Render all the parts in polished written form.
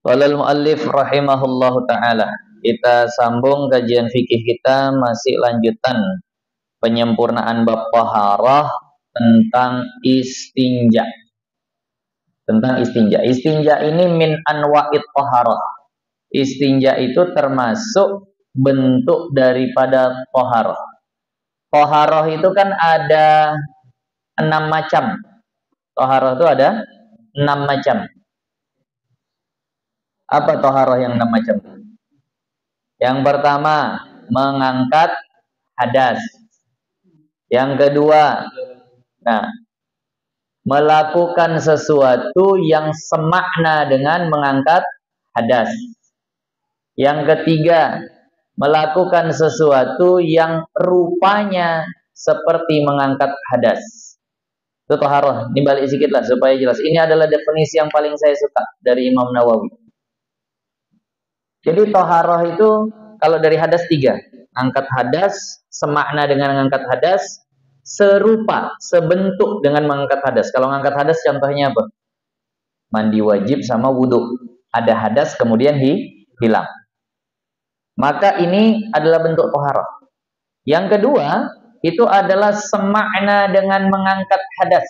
Qala al-muallif rahimahullahu taala. Kita sambung kajian fikih kita, masih lanjutan penyempurnaan bab taharah tentang istinja. Tentang istinja. Istinja ini min anwa'it taharah. Istinja itu termasuk bentuk daripada taharah. Taharah itu kan ada 6 macam. Taharah itu ada 6 macam. Apa taharah yang 6 macam? Yang pertama, mengangkat hadas. Yang kedua, melakukan sesuatu yang semakna dengan mengangkat hadas. Yang ketiga, melakukan sesuatu yang rupanya seperti mengangkat hadas. Itu taharah. Ini balik sedikit lah supaya jelas. Ini adalah definisi yang paling saya suka dari Imam Nawawi. Jadi taharah itu kalau dari hadas 3. Angkat hadas, semakna dengan mengangkat hadas, serupa, sebentuk dengan mengangkat hadas. Kalau mengangkat hadas contohnya apa? Mandi wajib sama wudhu. Ada hadas kemudian hilang. Maka ini adalah bentuk taharah. Yang kedua, itu adalah semakna dengan mengangkat hadas.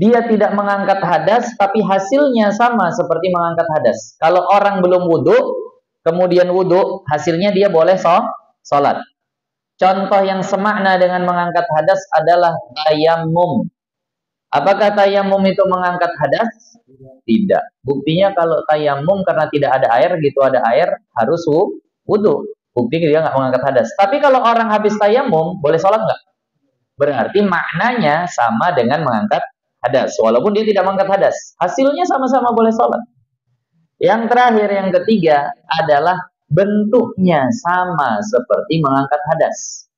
Dia tidak mengangkat hadas, tapi hasilnya sama seperti mengangkat hadas. Kalau orang belum wudhu, kemudian wudhu, hasilnya dia boleh sholat. Contoh yang semakna dengan mengangkat hadas adalah tayammum. Apakah tayammum itu mengangkat hadas? Tidak. Buktinya kalau tayammum karena tidak ada air, gitu ada air, harus wudhu. Bukti dia nggak mengangkat hadas. Tapi kalau orang habis tayammum, boleh sholat nggak? Berarti maknanya sama dengan mengangkat hadas. Walaupun dia tidak mengangkat hadas. Hasilnya sama-sama boleh sholat. Yang terakhir, yang ketiga adalah bentuknya sama seperti mengangkat hadas.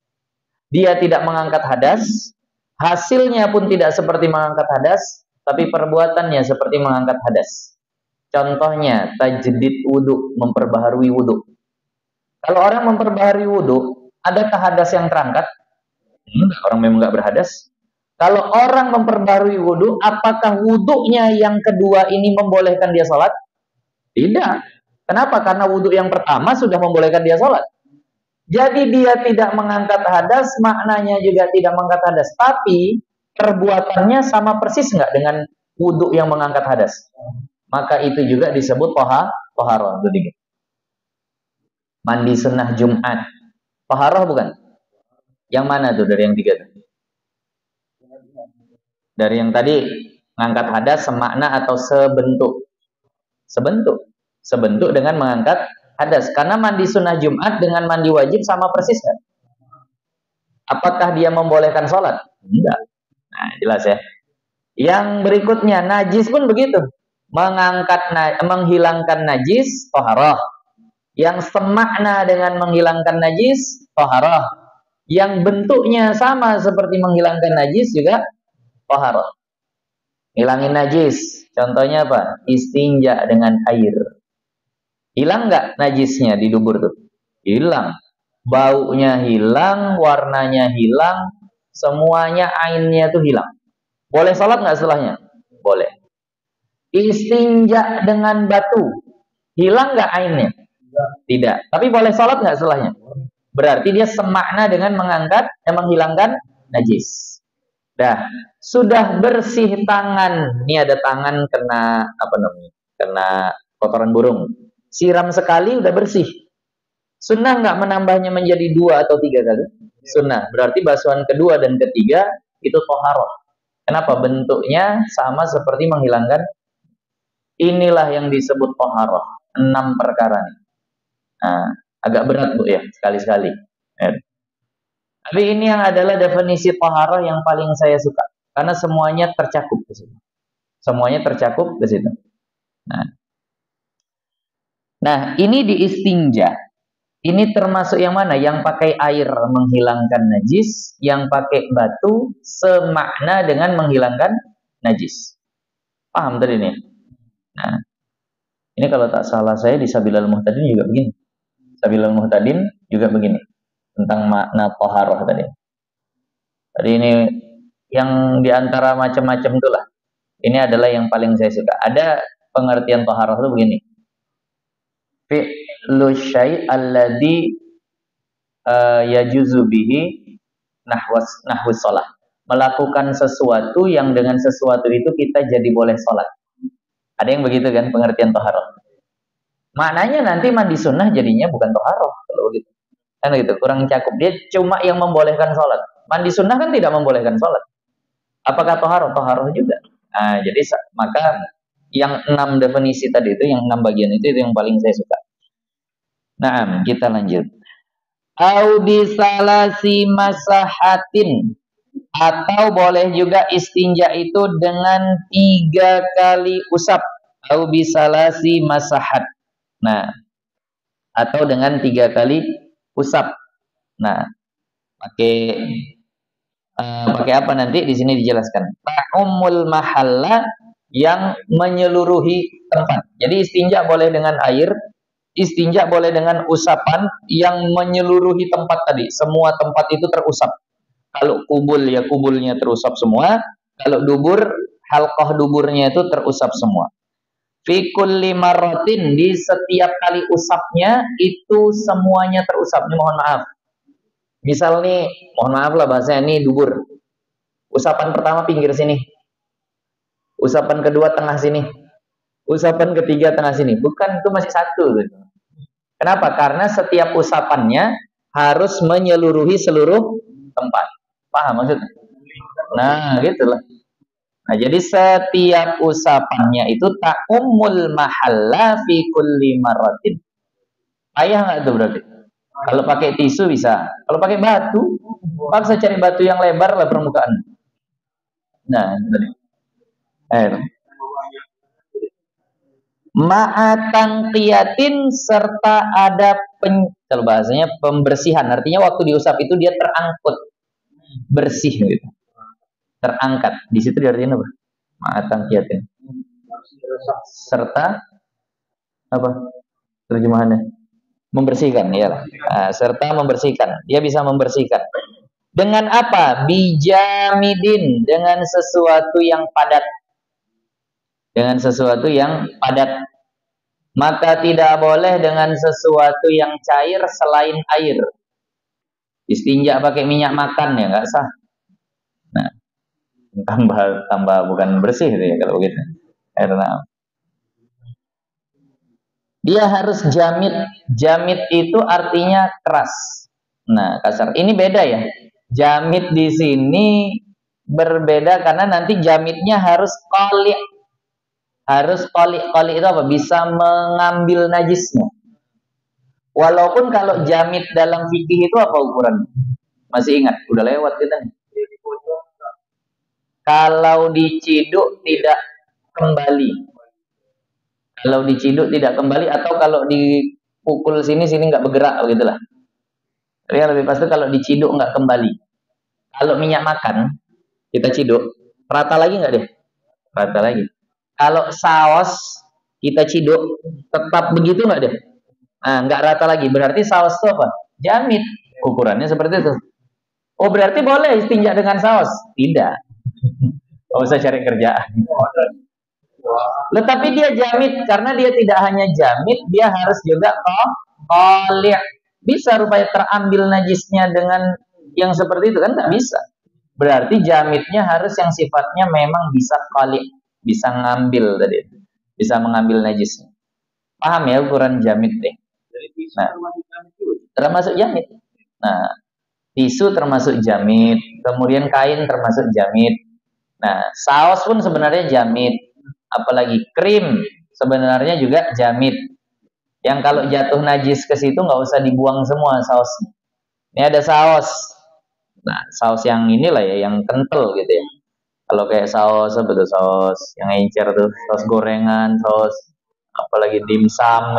Dia tidak mengangkat hadas, hasilnya pun tidak seperti mengangkat hadas, tapi perbuatannya seperti mengangkat hadas. Contohnya, tajdid wudhu, memperbaharui wudhu. Kalau orang memperbaharui wudhu, adakah hadas yang terangkat? Enggak, orang memang enggak berhadas. Kalau orang memperbaharui wudhu, apakah wudhunya yang kedua ini membolehkan dia sholat? Tidak. Kenapa? Karena wudhu yang pertama sudah membolehkan dia sholat. Jadi dia tidak mengangkat hadas, maknanya juga tidak mengangkat hadas. Tapi perbuatannya sama persis nggak dengan wudhu yang mengangkat hadas? Maka itu juga disebut taharah. Mandi sunnah Jumat. Taharah bukan? Yang mana tuh dari yang 3 tuh? Dari yang tadi, mengangkat hadas semakna atau sebentuk? Sebentuk dengan mengangkat hadas. Karena mandi sunnah Jumat dengan mandi wajib sama persis kan? Apakah dia membolehkan sholat? Enggak. Nah, jelas ya. Yang berikutnya, najis pun begitu. Menghilangkan najis, taharah. Yang semakna dengan menghilangkan najis, taharah. Yang bentuknya sama seperti menghilangkan najis juga taharah. Hilangin najis. Contohnya apa? Istinja dengan air. Hilang nggak najisnya di dubur tuh? Hilang. Baunya hilang, warnanya hilang, semuanya ainnya tuh hilang. Boleh sholat nggak setelahnya? Boleh. Istinja dengan batu. Hilang nggak ainnya? Tidak. Tapi boleh sholat nggak setelahnya? Berarti dia semakna dengan menghilangkan najis. Dah, sudah bersih tangan. Ini ada tangan kena apa namanya? Kena kotoran burung. Siram sekali udah bersih. Sunnah nggak menambahnya menjadi 2 atau 3 kali? Sunnah. Berarti basuhan kedua dan ketiga itu taharah. Kenapa? Bentuknya sama seperti menghilangkan. Inilah yang disebut taharah. 6 perkara nih. Nah, agak berat Bu ya, sekali-sekali. Tapi ini yang adalah definisi taharah yang paling saya suka. Karena semuanya tercakup di situ. Semuanya tercakup di situ. Nah, ini di istinja. Ini termasuk yang mana? Yang pakai air menghilangkan najis, yang pakai batu semakna dengan menghilangkan najis. Paham tadi ini? Nah, ini kalau tak salah saya di Sabilal Muhtadin juga begini. Sabilal Muhtadin juga begini. Tentang makna taharah tadi. Tadi ini yang diantara macam-macam itulah. Ini adalah yang paling saya suka. Ada pengertian taharah itu begini. Fi'lu syai' alladhi yajuzu bihi nahwus sholat. Melakukan sesuatu yang dengan sesuatu itu kita jadi boleh sholat. Ada yang begitu kan pengertian taharah. Maknanya nanti mandi sunnah jadinya bukan taharah kalau begitu. Kan gitu, kurang cakup. Dia cuma yang membolehkan sholat. Mandi sunnah kan tidak membolehkan sholat. Apakah taharah? Taharah juga. Nah, jadi maka yang 6 definisi tadi itu, yang 6 bagian itu yang paling saya suka. Nah, kita lanjut. Audi salasi masahatin, atau boleh juga istinja itu dengan 3 kali usap. Au bisalasi masahat. Nah, atau dengan 3 kali usap. Nah, pakai apa nanti di sini dijelaskan. Ta'ummul mahalla, yang menyeluruhi tempat. Jadi istinja boleh dengan air, istinja boleh dengan usapan yang menyeluruhi tempat tadi. Semua tempat itu terusap. Kalau kubul ya kubulnya terusap semua. Kalau dubur, halqah duburnya itu terusap semua. Fi kulli marratin, di setiap kali usapnya itu semuanya terusap. Ini mohon maaf. Misal nih, mohon maaf lah bahasanya, ini dubur. Usapan pertama pinggir sini. Usapan kedua tengah sini. Usapan ketiga tengah sini. Bukan, itu masih satu. Kenapa? Karena setiap usapannya harus menyeluruhi seluruh tempat. Paham maksudnya? Nah, gitulah. Nah, jadi setiap usapannya itu ta'ummul mahalla fi kulli marratin. Payah nggak itu berarti? Kalau pakai tisu bisa. Kalau pakai batu, paksa cari batu yang lebar lah permukaan. Nah, tadi. Ma'atang qiyatin, serta ada kalau bahasanya pembersihan. Artinya waktu diusap itu dia terangkut, bersih gitu. Terangkat. Di situ diartikan apa? Ma'atang qiyatin. Serta apa? Terjemahannya? Membersihkan, ya. Nah, serta membersihkan. Dia bisa membersihkan. Dengan apa? Bijamidin, dengan sesuatu yang padat. Dengan sesuatu yang padat. Maka tidak boleh dengan sesuatu yang cair selain air. Istinja pakai minyak makan ya nggak sah. Nah, tambah bukan bersih ya kalau begitu. Karena dia harus jamid. Jamid itu artinya keras. Nah, kasar. Ini beda ya. Jamid di sini berbeda karena nanti jamidnya harus qali'. Harus qali'. Qali' itu apa? Bisa mengambil najisnya. Walaupun kalau jamid dalam fikih itu apa ukuran? Masih ingat? Udah lewat kita nih. Kalau diciduk tidak kembali. Kalau diciduk tidak kembali, atau kalau dipukul sini nggak bergerak begitulah. Tapi yang lebih pasti kalau diciduk nggak kembali. Kalau minyak makan kita ciduk, rata lagi nggak deh? Rata lagi. Kalau saus kita ciduk, tetap begitu nggak deh? Nah, nggak rata lagi. Berarti saus itu apa? Jamid. Ukurannya seperti itu. Oh, berarti boleh istinja dengan saus? Tidak. Nggak usah cari kerjaan. Tetapi dia jamid, karena dia tidak hanya jamid, dia harus juga qali'. Bisa rupanya terambil najisnya dengan yang seperti itu kan? Nggak bisa. Berarti jamidnya harus yang sifatnya memang bisa qali', bisa ngambil tadi, bisa mengambil najisnya. Paham ya ukuran jamid deh? Nah, termasuk jamid. Nah, tisu termasuk jamid, kemudian kain termasuk jamid. Nah, saus pun sebenarnya jamid. Apalagi krim sebenarnya juga jamid. Yang kalau jatuh najis ke situ nggak usah dibuang semua sausnya. Ini ada saus. Nah, saus yang inilah ya, yang kental gitu ya. Kalau kayak saus apa tuh, saus yang encer tuh, saus gorengan, saus apalagi dimsum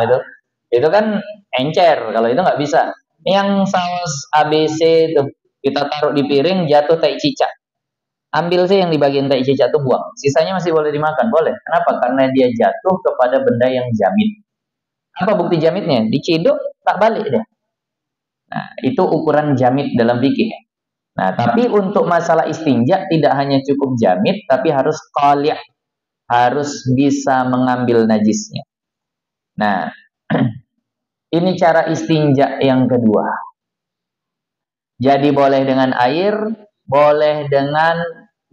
itu kan encer. Kalau itu nggak bisa. Yang saus ABC itu kita taruh di piring, jatuh tai cicak. Ambil sih yang di bagian tai cicak itu, buang. Sisanya masih boleh dimakan, boleh. Kenapa? Karena dia jatuh kepada benda yang jamid. Apa bukti jamidnya? Diciduk, tak balik dia. Nah, itu ukuran jamid dalam fikih. Nah, tapi untuk masalah istinja tidak hanya cukup jamid, tapi harus qali'. harus bisa mengambil najisnya. Nah, ini cara istinja yang kedua. Jadi boleh dengan air, boleh dengan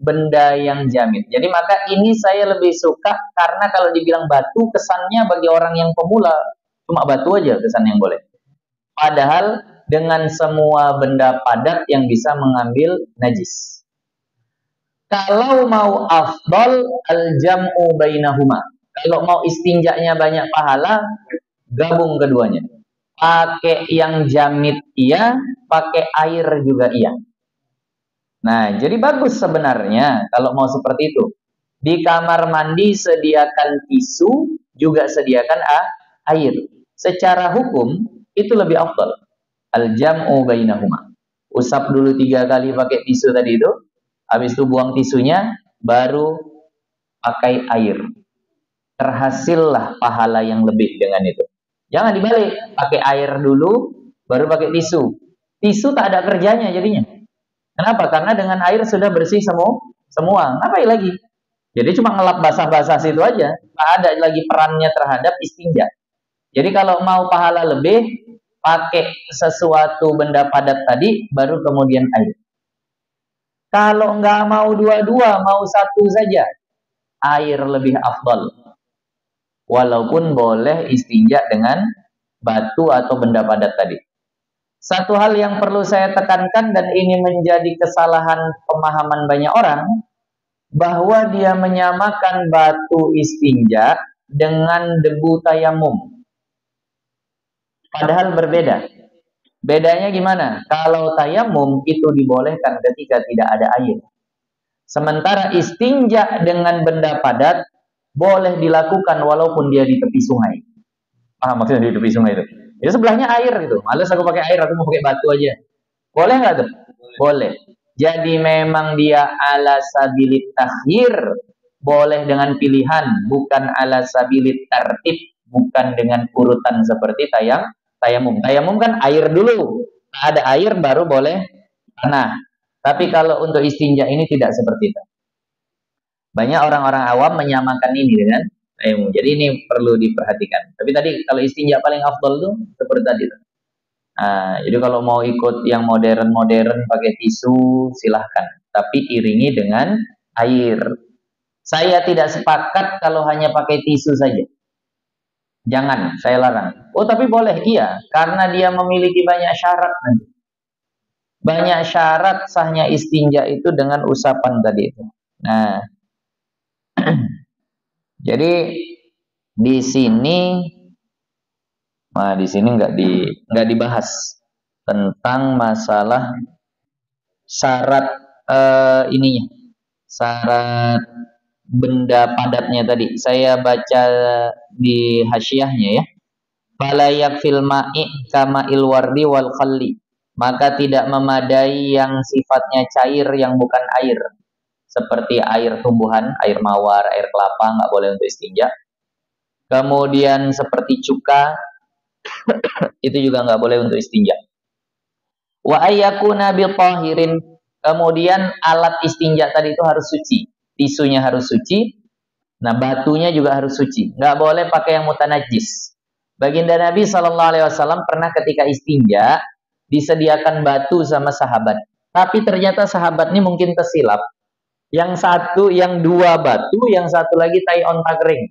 benda yang jamit. Jadi maka ini saya lebih suka karena kalau dibilang batu kesannya bagi orang yang pemula cuma batu aja kesan yang boleh. Padahal dengan semua benda padat yang bisa mengambil najis. Kalau mau afdal al-jam'u bainahuma. Kalau mau istinjanya banyak pahala, gabung keduanya. Pakai yang jamit iya, pakai air juga iya. Nah, jadi bagus sebenarnya kalau mau seperti itu. Di kamar mandi sediakan tisu, juga sediakan air. Secara hukum itu lebih afdal. Al-jam'u bainahuma. Usap dulu 3 kali pakai tisu tadi itu, habis itu buang tisunya, baru pakai air. Terhasillah pahala yang lebih dengan itu. Jangan dibalik, pakai air dulu, baru pakai tisu. Tisu tak ada kerjanya jadinya. Kenapa? Karena dengan air sudah bersih semua. Ngapain lagi? Jadi cuma ngelap basah-basah situ aja. Tak ada lagi perannya terhadap istinja. Jadi kalau mau pahala lebih, pakai sesuatu benda padat tadi, baru kemudian air. Kalau nggak mau dua-dua, mau satu saja, air lebih afdal. Walaupun boleh istinja dengan batu atau benda padat tadi. Satu hal yang perlu saya tekankan dan ini menjadi kesalahan pemahaman banyak orang, bahwa dia menyamakan batu istinja dengan debu tayamum. Padahal berbeda. Bedanya gimana? Kalau tayamum itu dibolehkan ketika tidak ada air. Sementara istinja dengan benda padat boleh dilakukan walaupun dia di tepi sungai. Maksudnya di tepi sungai itu? Ya sebelahnya air gitu. Males aku pakai air, aku mau pakai batu aja. Boleh nggak tuh? Boleh. Jadi memang dia ala sabilit takhir, boleh dengan pilihan, bukan ala sabilit tartib, bukan dengan urutan seperti tayamum. Tayamum kan air dulu. Ada air baru boleh tanah. Tapi kalau untuk istinja ini tidak seperti itu. Banyak orang-orang awam menyamakan ini dengan tayamum. Jadi ini perlu diperhatikan. Tapi tadi kalau istinja paling afdal tuh seperti tadi. Nah, jadi kalau mau ikut yang modern-modern pakai tisu silahkan. Tapi iringi dengan air. Saya tidak sepakat kalau hanya pakai tisu saja. Jangan, saya larang. Oh tapi boleh, iya. Karena dia memiliki banyak syarat nanti. Banyak syarat sahnya istinja itu dengan usapan tadi itu. Nah, jadi di sini nggak dibahas tentang masalah syarat ininya, syarat benda padatnya tadi. Saya baca di hasyiahnya ya. Fala yakfil ma'i kama ilwardi wal khalli. Maka tidak memadai yang sifatnya cair yang bukan air. Seperti air tumbuhan, air mawar, air kelapa, nggak boleh untuk istinja. Kemudian seperti cuka, itu juga nggak boleh untuk istinja. Wa ayyakuna bi tahirin. Kemudian alat istinja tadi itu harus suci. Tisunya harus suci. Nah, batunya juga harus suci. Nggak boleh pakai yang mutanajis. Baginda Nabi SAW pernah ketika istinja disediakan batu sama sahabat. Tapi ternyata sahabat ini mungkin tersilap. Yang satu, yang dua batu, yang satu lagi tai onta kering.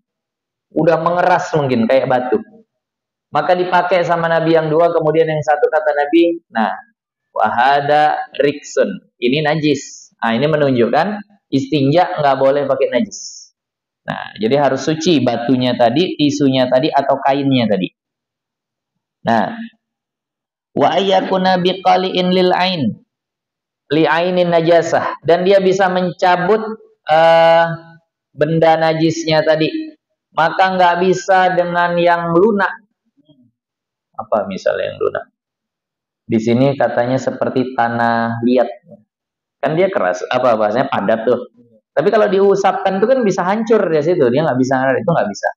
Udah mengeras mungkin kayak batu. Maka dipakai sama Nabi yang dua, kemudian yang satu kata Nabi, nah, wahada riksun. Ini najis. Nah, ini menunjukkan istinja nggak boleh pakai najis. Nah, jadi harus suci batunya tadi, tisunya tadi, atau kainnya tadi. Nah, wa ayyakuna biqali'in lil ain. Li'ainin najasah, dan dia bisa mencabut benda najisnya tadi. Maka nggak bisa dengan yang lunak. Apa misalnya yang lunak? Di sini katanya seperti tanah liat. Kan dia keras, apa bahasanya padat tuh. Tapi kalau diusapkan itu kan bisa hancur di situ, dia nggak bisa, itu nggak bisa.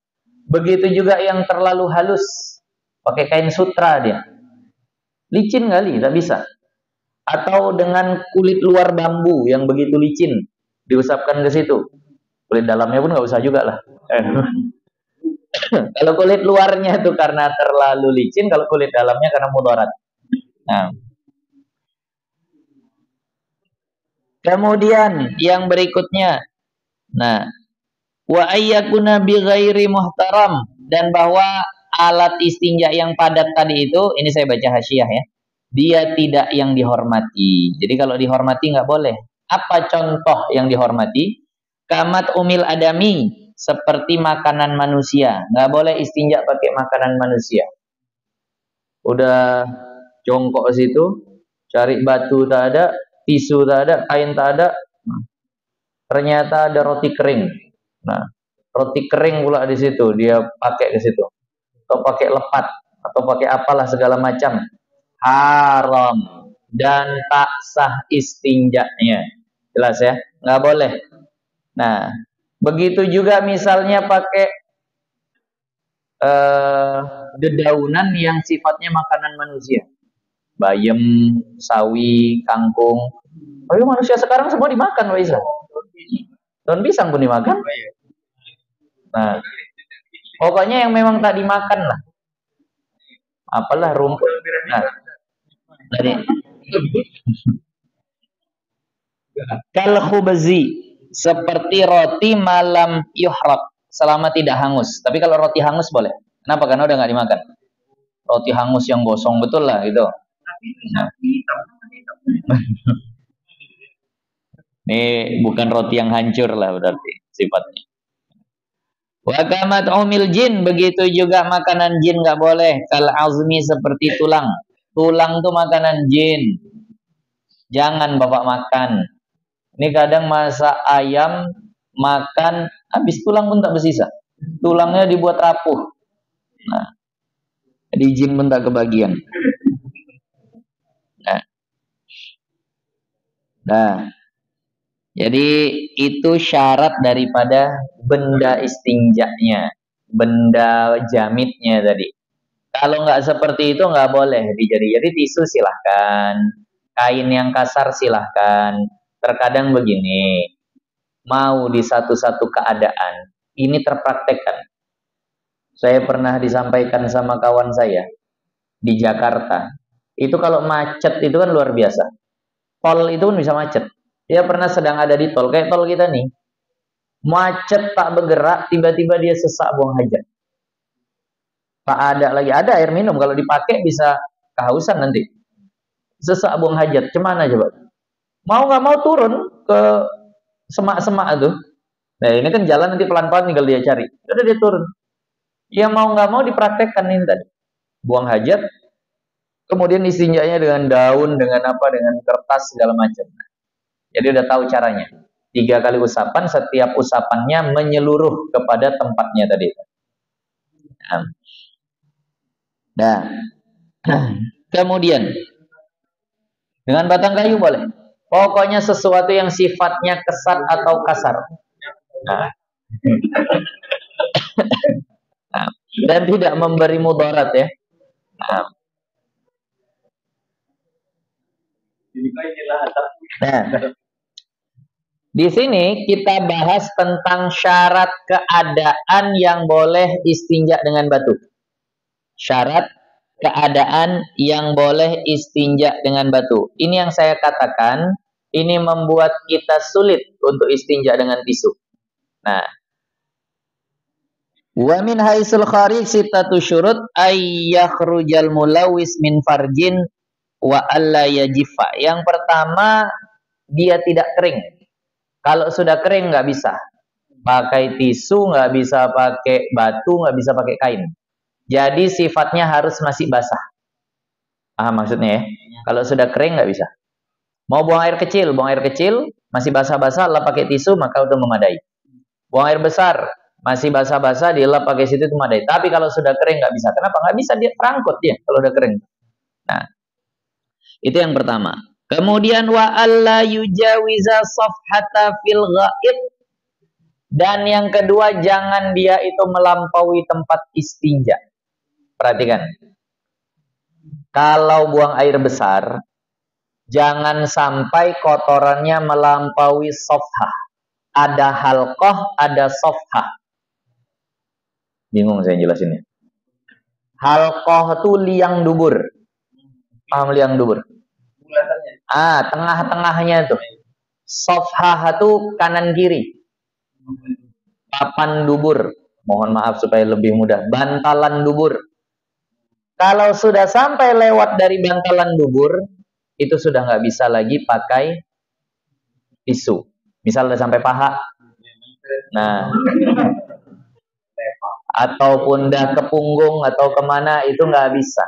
Begitu juga yang terlalu halus, pakai kain sutra dia. Licin kali, tak bisa. Atau dengan kulit luar bambu yang begitu licin diusapkan ke situ. Kulit dalamnya pun nggak usah juga lah. Kalau kulit luarnya itu karena terlalu licin, kalau kulit dalamnya karena mudarat. Nah, kemudian yang berikutnya, nah, wa ayyakuna bi ghairi muhtaram, dan bahwa alat istinja yang padat tadi itu, ini saya baca hasyiah ya, dia tidak yang dihormati. Jadi kalau dihormati nggak boleh. Apa contoh yang dihormati? Kamat umil adami, seperti makanan manusia. Nggak boleh istinja pakai makanan manusia. Udah jongkok situ, cari batu tak ada, tisu tak ada, kain tak ada, ternyata ada roti kering. Nah, roti kering pula di situ dia pakai ke situ, atau pakai lepat, atau pakai apalah segala macam, haram dan tak sah istinjanya. Jelas ya, nggak boleh. Nah, begitu juga misalnya pakai dedaunan yang sifatnya makanan manusia, bayam, sawi, kangkung. Tapi manusia sekarang semua dimakan, Pak Isa. Daun pisang pun dimakan. Nah, pokoknya yang memang tak dimakan lah. Apalah rumput. Nah, tadi. Kal khubzi, seperti roti malam yuhraq, selama tidak hangus. Tapi kalau roti hangus boleh. Kenapa? Karena udah nggak dimakan. Roti hangus yang gosong betul lah gitu. Nah. Ini bukan roti yang hancur lah berarti sifatnya. Wa kamat umil jin, begitu juga makanan jin nggak boleh. Kal azmi, seperti tulang. Tulang tuh makanan jin. Jangan Bapak makan. Ini kadang masak ayam, makan, habis tulang pun tak bersisa. Tulangnya dibuat rapuh. Nah, jadi jin pun tak kebagian. Nah, jadi itu syarat daripada benda istinjanya, benda jamitnya tadi. Kalau nggak seperti itu nggak boleh dijadi. Jadi tisu silahkan, kain yang kasar silahkan. Terkadang begini, mau di satu-satu keadaan, ini terpraktekkan. Saya pernah disampaikan sama kawan saya di Jakarta. Itu kalau macet itu kan luar biasa. Tol itu pun bisa macet. Dia pernah sedang ada di tol, kayak tol kita nih. Macet tak bergerak, tiba-tiba dia sesak buang hajat. Tak ada lagi, ada air minum. Kalau dipakai bisa kehausan nanti. Sesak buang hajat, cemana coba? Mau nggak mau turun ke semak-semak itu. Nah ini kan jalan nanti pelan-pelan tinggal dia cari. Udah dia turun. Ya mau nggak mau dipraktekkan ini tadi. Buang hajat, kemudian istinjanya dengan daun, dengan apa, dengan kertas segala macam. Jadi udah tahu caranya. 3 kali usapan, setiap usapannya menyeluruh kepada tempatnya tadi. Nah, kemudian dengan batang kayu boleh. Pokoknya sesuatu yang sifatnya kesat atau kasar. Nah. Dan tidak memberi mudarat ya. Nah, di sini kita bahas tentang syarat keadaan yang boleh istinja dengan batu. Syarat keadaan yang boleh istinja dengan batu. Ini yang saya katakan, ini membuat kita sulit untuk istinja dengan tisu. Nah, wa min haisul kharij sittatu syurut ay yakhrujal mulawis min farjin wa alla yajifa. Yang pertama, dia tidak kering. Kalau sudah kering nggak bisa pakai tisu, nggak bisa pakai batu, nggak bisa pakai kain. Jadi sifatnya harus masih basah. Maksudnya ya. Kalau sudah kering nggak bisa. Mau buang air kecil masih basah-basah, lap pakai tisu maka udah memadai. Buang air besar masih basah-basah, dilap pakai situ itu memadai. Tapi kalau sudah kering nggak bisa. Kenapa? Nggak bisa, dia terangkut dia kalau udah kering. Nah, itu yang pertama. Kemudian wa alla yujawiza safhata fil ghaib. Dan yang kedua, jangan dia itu melampaui tempat istinja. Perhatikan. Kalau buang air besar, jangan sampai kotorannya melampaui safhah. Ada halqah, ada sofhah. Bingung saya jelasinnya. Halqah itu liang dubur. Paham liang dubur? Tengah-tengahnya itu. Sofhah itu kanan kiri. Papan dubur. Mohon maaf supaya lebih mudah. Bantalan dubur. Kalau sudah sampai lewat dari bantalan dubur, itu sudah nggak bisa lagi pakai tisu. Misal udah sampai paha. Nah, ataupun udah ke punggung atau kemana, itu nggak bisa.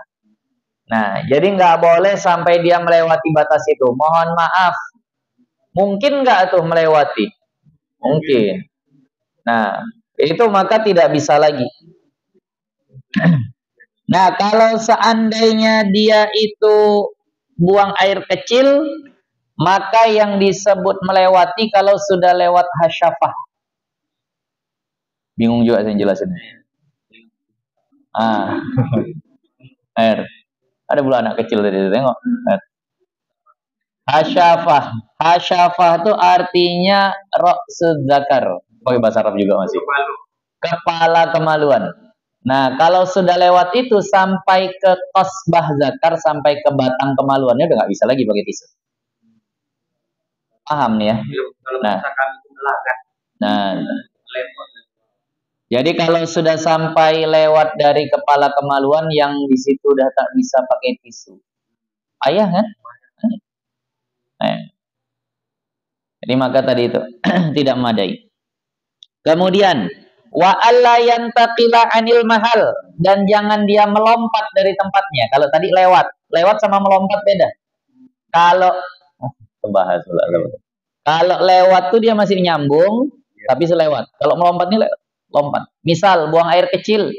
Nah, jadi nggak boleh sampai dia melewati batas itu. Mohon maaf. Mungkin nggak tuh melewati? Mungkin. Nah, itu maka tidak bisa lagi. Nah, kalau seandainya dia itu buang air kecil, maka yang disebut melewati kalau sudah lewat hasyafah. Bingung juga saya jelasin. Air. Ada pula anak kecil tadi, tengok. Hasyafah. Hasyafah itu artinya ra'sud zakar. Pakai bahasa Arab juga masih. Kepala kemaluan. Nah, kalau sudah lewat itu sampai ke qasbah zakar, sampai ke batang kemaluannya udah nggak bisa lagi pakai tisu. Paham nih ya? Nah, jadi kalau sudah sampai lewat dari kepala kemaluan, yang di situ udah tak bisa pakai tisu. Ayah kan? Jadi maka tadi itu tidak memadai. Kemudian wa alla yantaqila anil mahal, dan jangan dia melompat dari tempatnya. Kalau tadi lewat sama melompat beda. Kalau kalau lewat tuh dia masih nyambung, tapi selewat. Kalau melompat ini lompat. Misal buang air kecil,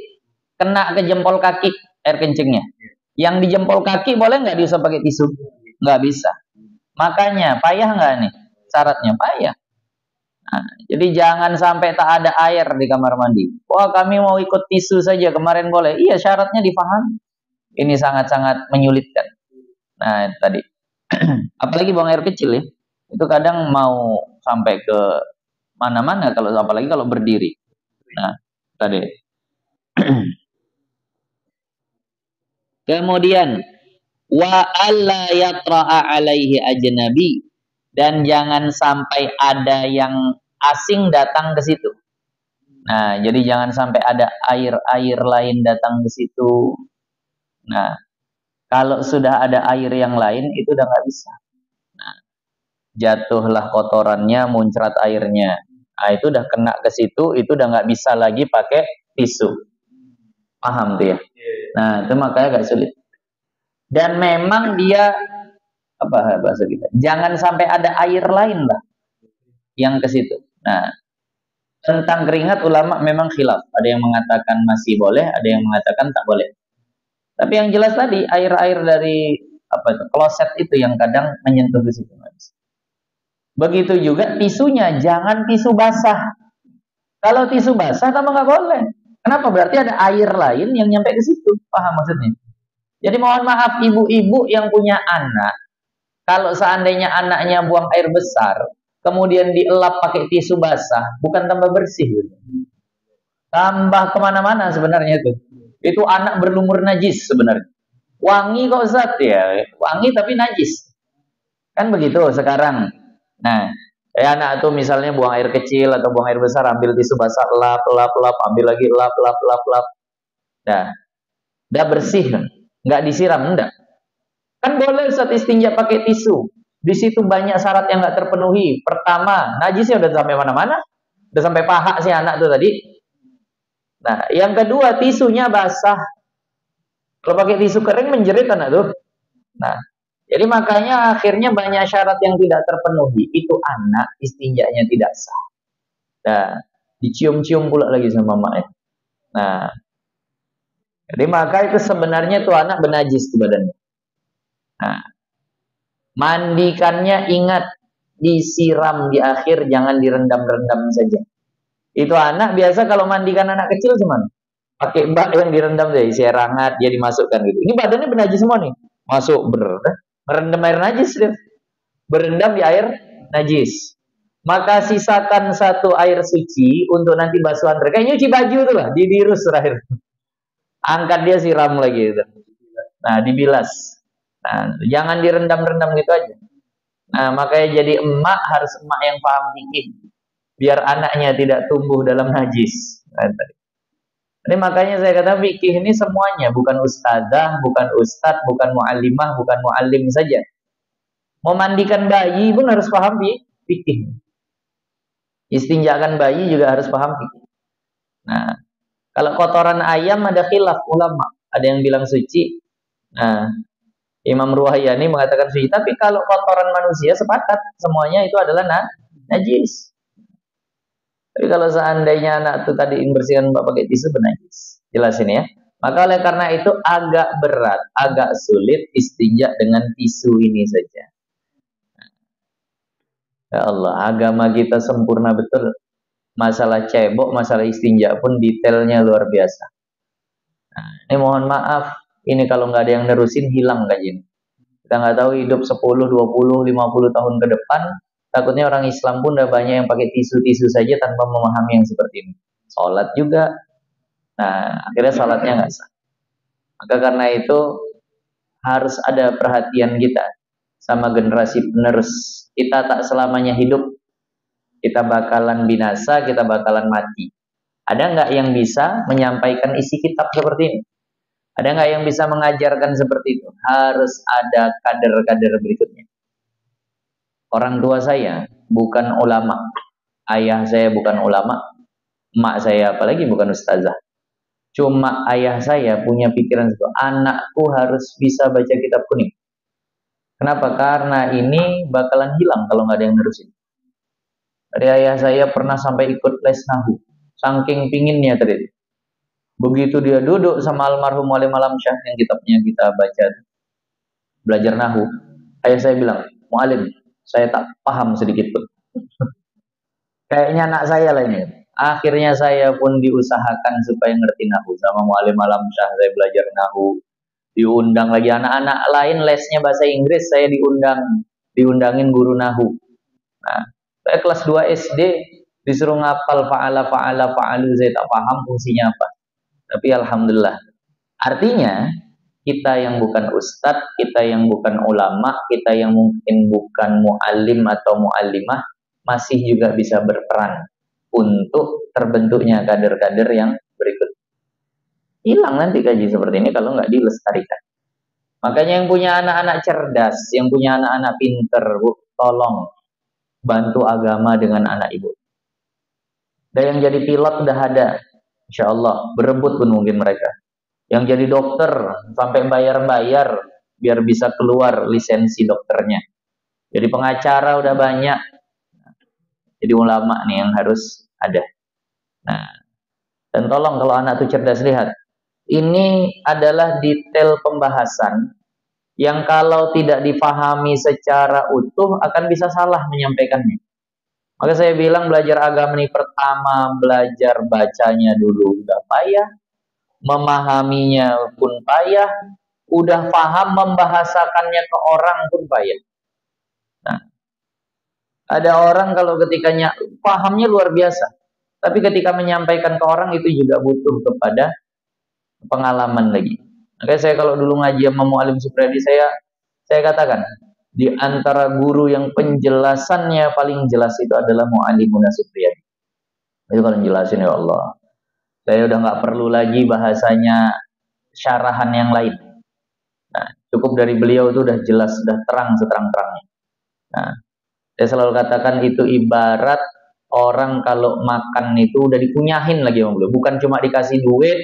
kena ke jempol kaki air kencingnya. Yang di jempol kaki boleh nggak diusap pakai tisu? Nggak bisa. Makanya payah nggak nih? Syaratnya payah. Nah, jadi jangan sampai tak ada air di kamar mandi. Wah, kami mau ikut tisu saja kemarin boleh. Iya, syaratnya dipahami. Ini sangat-sangat menyulitkan. Nah, tadi. Apalagi buang air kecil ya. Itu kadang mau sampai ke mana-mana, kalau apalagi kalau berdiri. Nah, tadi. Kemudian wa alla yatra'a alaihi ajnabi, dan jangan sampai ada yang asing datang ke situ. Nah, jadi jangan sampai ada air lain datang ke situ. Nah, kalau sudah ada air yang lain itu udah nggak bisa. Nah, jatuhlah kotorannya, muncrat airnya. Nah, itu udah kena ke situ, itu udah nggak bisa lagi pakai tisu. Paham tuh ya? Nah, itu makanya agak sulit. Dan memang dia apa bahasa kita? Jangan sampai ada air lain lah yang ke situ. Nah, tentang keringat ulama memang khilaf. Ada yang mengatakan masih boleh, ada yang mengatakan tak boleh. Tapi yang jelas tadi air-air dari kloset itu yang kadang menyentuh ke situ. Begitu juga tisunya, jangan tisu basah. Kalau tisu basah tambah nggak boleh. Kenapa? Berarti ada air lain yang nyampe ke situ. Paham maksudnya? Jadi mohon maaf ibu-ibu yang punya anak, kalau seandainya anaknya buang air besar, kemudian dielap pakai tisu basah, bukan tambah bersih, gitu. Tambah kemana-mana sebenarnya itu. Itu anak berlumur najis sebenarnya. Wangi kok Ustaz ya, wangi tapi najis. Kan begitu sekarang. Nah, anak tuh misalnya buang air kecil atau buang air besar, ambil tisu basah, lap, ambil lagi lap. Dah, bersih, nggak disiram, enggak. Kan boleh saat istinja pakai tisu. Di situ banyak syarat yang nggak terpenuhi. Pertama, najisnya udah sampai mana-mana, udah sampai paha si anak tuh tadi. Nah, yang kedua tisunya basah. Kalau pakai tisu kering menjerit anak tuh. Nah, jadi makanya akhirnya banyak syarat yang tidak terpenuhi. Itu anak istinjanya tidak sah. Nah, dicium-cium pula lagi sama mamanya. Nah, jadi maka itu sebenarnya tuh anak benajis di badannya. Nah, mandikannya ingat disiram di akhir, jangan direndam-rendam saja. Itu anak biasa kalau mandikan anak kecil cuman pakai bak yang direndam deh, isi air hangat, dia dimasukkan gitu. Ini badannya benajis semua nih, masuk merendam air najis dia, berendam di air najis. Maka sisakan satu air suci untuk nanti basuhan mereka. Kayak nyuci baju tuh lah, didirus terakhir. Angkat dia siram lagi gitu. Nah, dibilas. Nah, jangan direndam-rendam gitu aja. Nah, makanya jadi emak harus emak yang paham fikih. Biar anaknya tidak tumbuh dalam najis. Nah, ini makanya saya kata fikih ini semuanya, bukan ustazah, bukan ustadz, bukan muallimah, bukan muallim saja. Mau mandikan bayi pun harus paham fikih. Istinjakan bayi juga harus paham fikih. Nah, kalau kotoran ayam ada khilaf ulama. Ada yang bilang suci. Nah, Imam Ruhayani mengatakan suci. Tapi kalau kotoran manusia sepakat semuanya itu adalah najis. Tapi kalau seandainya anak itu tadi membersihkan pakai tisu bernajis. Jelas ini ya. Maka oleh karena itu agak berat, agak sulit istinja dengan tisu ini saja. Ya Allah, agama kita sempurna betul. Masalah cebok, masalah istinja pun detailnya luar biasa. Nah, ini mohon maaf, ini kalau nggak ada yang nerusin hilang kajian. Kita nggak tahu hidup 10, 20, 50 tahun ke depan, takutnya orang Islam pun udah banyak yang pakai tisu-tisu saja tanpa memahami yang seperti ini. Sholat juga, nah akhirnya sholatnya nggak sah. Maka karena itu harus ada perhatian kita sama generasi penerus. Kita tak selamanya hidup, kita bakalan binasa, kita bakalan mati. Ada nggak yang bisa menyampaikan isi kitab seperti ini? Ada nggak yang bisa mengajarkan seperti itu? Harus ada kader-kader berikutnya. Orang tua saya bukan ulama, ayah saya bukan ulama, emak saya apalagi bukan ustazah. Cuma ayah saya punya pikiran itu, anakku harus bisa baca kitab kuning. Kenapa? Karena ini bakalan hilang kalau nggak ada yang nerusin. Dari ayah saya pernah sampai ikut les nahu, saking pinginnya tadi. Begitu dia duduk sama almarhum Wali Malam Syah yang kitabnya kita baca, belajar nahu, ayah saya bilang, Mu'alim, saya tak paham sedikit pun. Kayaknya anak saya lah ini. Akhirnya saya pun diusahakan supaya ngerti nahu. Sama Mu'alim Malam Syah saya belajar nahu. Diundang lagi anak-anak lain lesnya bahasa Inggris, saya diundangin guru nahu. Nah, saya kelas 2 SD disuruh ngapal fa'alu, saya tak paham fungsinya apa. Tapi alhamdulillah. Artinya kita yang bukan ustadz, kita yang bukan ulama, kita yang mungkin bukan muallim atau muallimah masih juga bisa berperan untuk terbentuknya kader-kader yang berikut. Hilang nanti gaji seperti ini kalau nggak dilestarikan. Makanya yang punya anak-anak cerdas, yang punya anak-anak pinter, Bu, tolong bantu agama dengan anak ibu. Dan yang jadi pilot udah ada, insya Allah, berebut pun mungkin mereka. Yang jadi dokter sampai bayar-bayar biar bisa keluar lisensi dokternya. Jadi pengacara udah banyak. Jadi ulama nih yang harus ada. Nah, dan tolong kalau anak itu cerdas, lihat. Ini adalah detail pembahasan yang kalau tidak dipahami secara utuh akan bisa salah menyampaikannya. Maka saya bilang belajar agama ini pertama belajar bacanya dulu udah payah, memahaminya pun payah, udah paham membahasakannya ke orang pun payah. Nah, ada orang kalau ketikanya pahamnya luar biasa, tapi ketika menyampaikan ke orang itu juga butuh kepada pengalaman lagi. Makanya saya kalau dulu ngaji sama Mu'alim Supriyadi, saya katakan di antara guru yang penjelasannya paling jelas itu adalah Mu'alimuna Supriyadi. Itu kalau jelasin ya Allah, saya udah nggak perlu lagi bahasanya syarahan yang lain. Nah, cukup dari beliau itu udah jelas, udah terang seterang-terangnya. Nah, saya selalu katakan itu ibarat orang kalau makan itu udah dikunyahin lagi sama beliau, bukan cuma dikasih duit,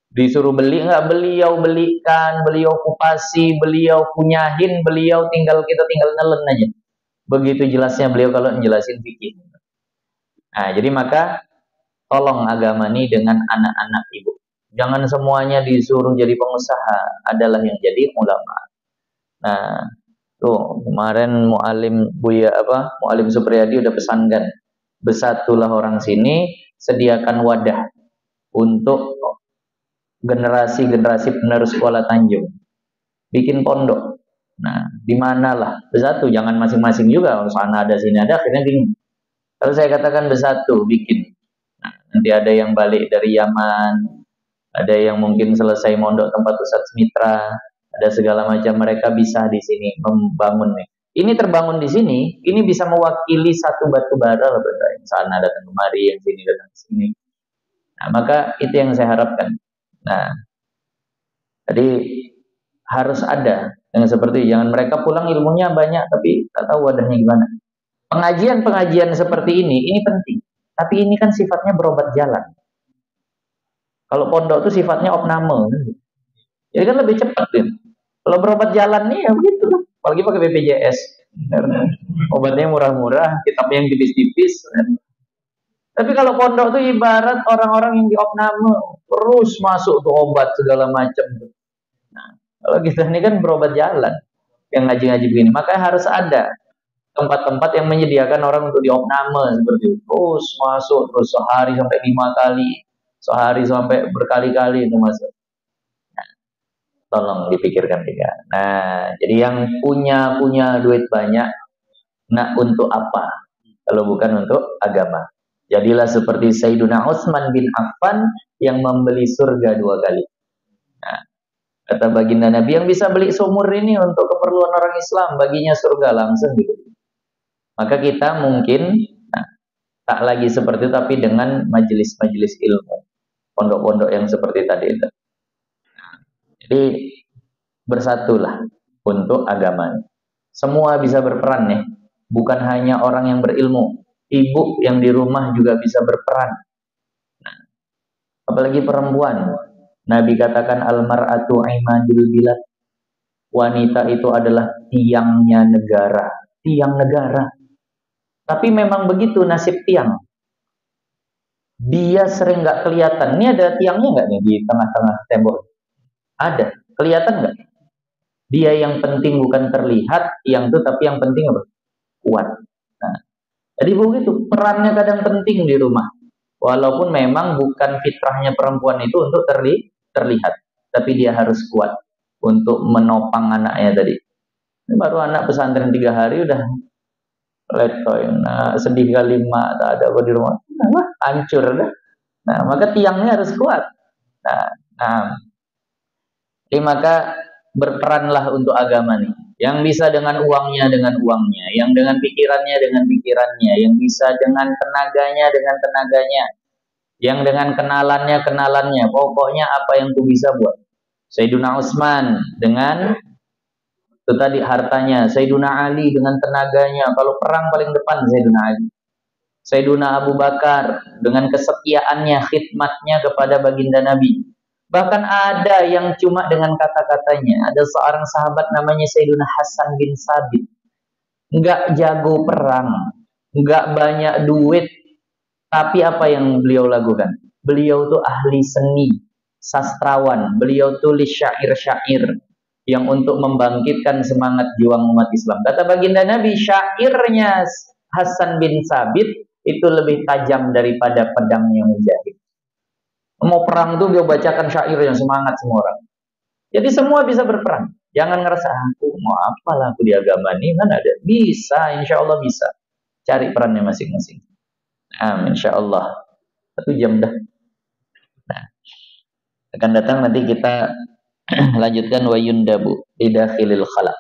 disuruh beli, enggak, beliau belikan, beliau kupasi, beliau kunyahin, beliau kita tinggal nelen aja. Begitu jelasnya beliau kalau menjelasin fikih. Nah, jadi maka tolong agama ini dengan anak-anak ibu. Jangan semuanya disuruh jadi pengusaha, adalah yang jadi ulama. Nah, tuh kemarin Mu'alim Supriyadi udah pesankan, bersatulah orang sini, sediakan wadah untuk generasi-generasi penerus Kuala Tanjung, bikin pondok. Nah, di manalah bersatu, jangan masing-masing juga, sana ada sini ada, akhirnya bingung. Kalau saya katakan bersatu, bikin. Nah, nanti ada yang balik dari Yaman, ada yang mungkin selesai mondok tempat Ustadz Mitra, ada segala macam, mereka bisa di sini membangun nih. Ini terbangun di sini, ini bisa mewakili satu batu bara lah, yang sana datang kemari, yang sini datang ke sini. Nah, maka itu yang saya harapkan. Nah, jadi harus ada yang seperti jangan mereka pulang ilmunya banyak tapi tak tahu wadahnya gimana. Pengajian-pengajian seperti ini penting. Tapi ini kan sifatnya berobat jalan. Kalau pondok itu sifatnya opname. Jadi kan lebih cepat kan. Kalau berobat jalan nih ya begitu lah. Apalagi pakai BPJS. Obatnya murah-murah, kitabnya yang tipis-tipis. Tapi kalau pondok itu ibarat orang-orang yang di opname, terus masuk tuh obat segala macam. Nah, kalau kita ini kan berobat jalan, yang ngaji-ngaji begini, maka harus ada tempat-tempat yang menyediakan orang untuk diopname seperti itu. Terus masuk terus sehari sampai 5 kali, sehari sampai berkali-kali itu masuk. Nah, tolong dipikirkan juga. Nah, jadi yang punya duit banyak, nah untuk apa? Kalau bukan untuk agama. Jadilah seperti Sayyiduna Utsman bin Affan yang membeli surga 2 kali. Nah, kata baginda Nabi, yang bisa beli sumur ini untuk keperluan orang Islam, baginya surga langsung gitu. Maka kita mungkin tak lagi seperti itu, tapi dengan majelis-majelis ilmu, pondok-pondok yang seperti tadi itu. Jadi bersatulah untuk agama. Semua bisa berperan nih, bukan hanya orang yang berilmu. Ibu yang di rumah juga bisa berperan. Nah, apalagi perempuan. Nabi katakan almar'atu imadul bilad. Wanita itu adalah tiangnya negara. Tiang negara. Tapi memang begitu nasib tiang. Dia sering nggak kelihatan. Ini ada tiangnya nggak nih di tengah-tengah tembok? Ada. Kelihatan nggak? Dia yang penting bukan terlihat, tiang itu, tapi yang penting apa? Kuat. Nah, jadi begitu, perannya kadang penting di rumah. Walaupun memang bukan fitrahnya perempuan itu untuk terlihat. Tapi dia harus kuat untuk menopang anaknya tadi. Ini baru anak pesantren 3 hari udah letoy. Nah, sedih kali mak tak ada apa di rumah. Nah, hancur dah. Nah, maka tiangnya harus kuat. Nah, jadi maka berperanlah untuk agama nih. Yang bisa dengan uangnya, yang dengan pikirannya, yang bisa dengan tenaganya, yang dengan kenalannya. Pokoknya apa yang ku bisa buat. Sayyiduna Utsman dengan itu tadi hartanya, Sayyiduna Ali dengan tenaganya. Kalau perang paling depan Sayyiduna Ali. Sayyiduna Abu Bakar dengan kesetiaannya, khidmatnya kepada baginda Nabi. Bahkan ada yang cuma dengan kata-katanya. Ada seorang sahabat namanya Sayyiduna Hasan bin Sabit. Enggak jago perang, enggak banyak duit, tapi apa yang beliau lakukan? Beliau tuh ahli seni, sastrawan. Beliau tulis syair-syair yang untuk membangkitkan semangat juang umat Islam. Kata baginda Nabi, syairnya Hasan bin Sabit itu lebih tajam daripada pedangnya mujahid. Mau perang tuh dia bacakan syair yang semangat semua orang. Jadi semua bisa berperang. Jangan ngerasa aku mau apalah aku di agama ini, kan ada. Bisa, insya Allah bisa. Cari perannya masing-masing. Insya Allah. 1 jam dah. Nah, akan datang nanti kita lanjutkan wa yundabu lidakhilil khalaq.